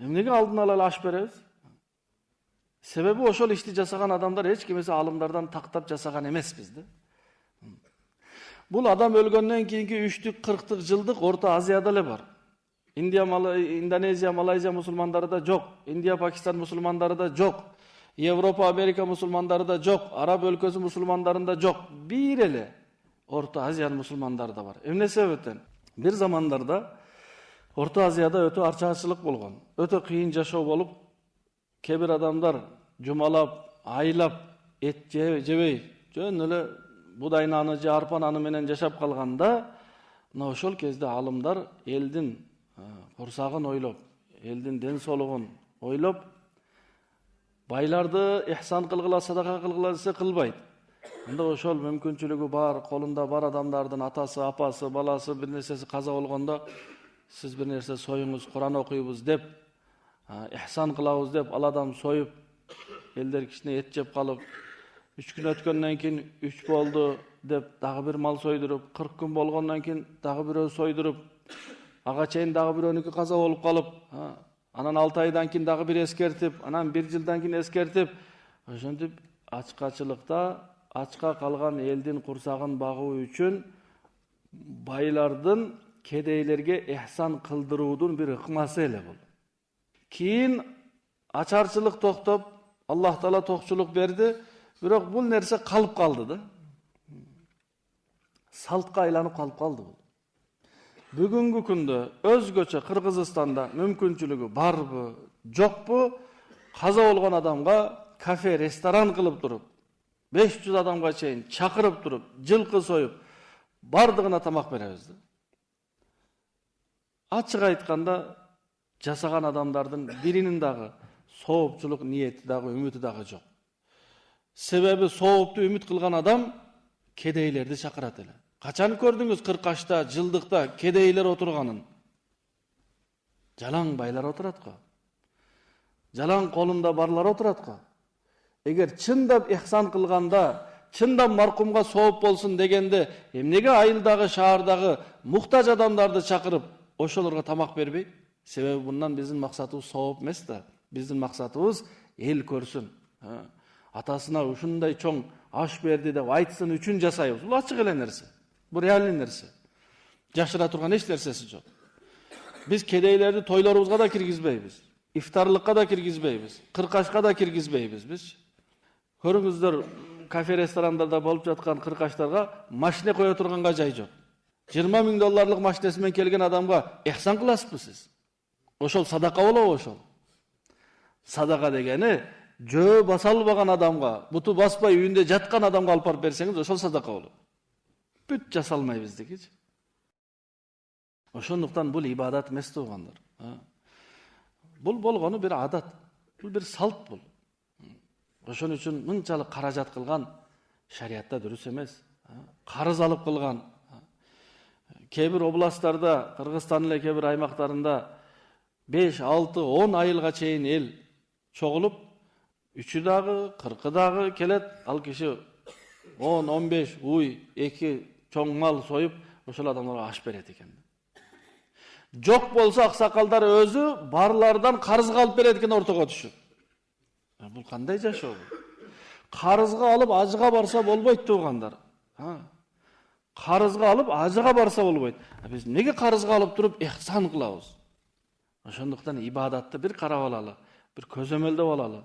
Эмнеге алдын ала аш беребиз? Себеби ошол ишти жасаган адамдар эч кимесе алымдардан тактап жасаган эмеспиз да. Бул адам өлгөндөн кийинки 3-түк 40-тык жылдык Орто Азияда эле бар. Индонезия, Малайзия мусулмандары да жок, Индия, Пакистан мусулмандары да жок, Европа, Америка мусулмандары да жок, Араб өлкөсү мусулмандарында жок. Бир эле Орто Азиянын мусулмандары да бар. Эмне себептен? Бир замандарда Орто Азияда өтө арчаачылык болгон, өтө кыйын жашоо болуп, кээ бир адамдар жумалап, айлап эт жебей, жөн эле будай наны же арпа наны менен жашап калганда, мына ошол кезде алымдар элдин курсагын ойлоп, элдин ден соолугун ойлоп, байларды ихсан кылгыла, садака кылгыла десе кылбайт. Анда ошол мүмкүнчүлүгү бар, колунда бар адамдардын атасы, апасы, баласы бир нерсеси каза болгондо, сиз бир нерсе союңуз, Куран окуйбуз деп, ихсан кылабыз деп, ал адам союп, элдер кичине эт жеп калып, 3 күн өткөндөн кийин 3 болду деп дагы бир мал сойдуруп, 40 күн болгондон кийин дагы бирөө сойдуруп, ага чейин дагы бирөөнүкү каза болуп калып, анан 6 айдан кийин дагы бир эскертип, анан 1 жылдан кийин эскертип, ошентип ачкачылыкта ачка калган элдин курсагын багуу үчүн байлардын кедейлерге ихсан кылдыруудун бир ыкмасы эле бул. Кийин ачарчылык токтоп, Аллах Таала токчулук берди, бирок бул нерсе калып калды да. Салтка айланып калып калды бул. Бүгүнкү күндө өзгөчө Кыргызстанда мүмкүнчүлүгү барбы, жокпу, каза болгон адамга кафе, ресторан кылып туруп, 500 адамга чейин чакырып туруп, жылкы союп, бардыгына тамак беребиз да. Ачык айтканда, жасаган адамдардын биринин дагы соопчулук ниети дагы, үмүтү дагы жок. Себеби соопту үмүт кылган адам кедейлерди чакырат эле. Качан көрдүңүз 40-кашта, жылдыкта кедейлер отурганын? Жалаң байлар отурат го. Жалаң колунда барлар отурат го. Эгер чындап ихсан кылганда, чындап маркумга сооп болсун дегенде, эмнеге айылдагы, шаардагы муктаж адамдарды чакырып, ошолорго тамак бербейт? Себеби bundan биздин максатыбыз сооп эмес да. Биздин максатыбыз эл көрсүн. Атасына ушундай чоң аш берди деп айтсын үчүн жасайбыз. Бул ачык эле нерсе. Бул реалдуу нерсе. Жашыра турган эч нерсеси жок. Биз кедейлерди тойлорубузга да киргизбейбиз. Ифтарлыкка да киргизбейбиз. Кыркашка да киргизбейбиз биз. Көрүңүздөр, кафе, ресторандарда болуп жаткан кыркаштарга машина кое турганга жай жок. $20,000 машинеси менен келген адамга ихсан кыласызбы сиз? Ошол садака болобу ошол? Садака дегени жөө баса албаган адамга, буту баспай үйүндө жаткан адамга алып барып берсеңиз, ошол садака болот. Бүт жасалмайбыздыкичи. Ошондуктан бул ибадат эмес туугандар. Бул болгону бир адат, бул бир салт бул. Ошон үчүн мынчалык каражат кылган шариатта дурус эмес. Карыз алып кылган. Кээ бир областтарда, Кыргызстандын эле кээ бир аймактарында 5, 6, 10 айылга чейин эл чогулуп, 3 дагы, 40 дагы келет, ал киши 10, 15 уй, 2 чоң мал союп, ошол адамдарга аш берет экен. Жок болсо аксакалдар өзү барлардан карызга алып берет экен ортого түшүп. Бул кандай жашоо бул? Карызга алып ажыга барса болбойт туугандар. Карызга алып ажыга барса болбойт. Биз неге карызга алып туруп ихсан кылабыз? Ошондуктан ибадатты бир карап алалы, бир көзөмөлдөп алалы.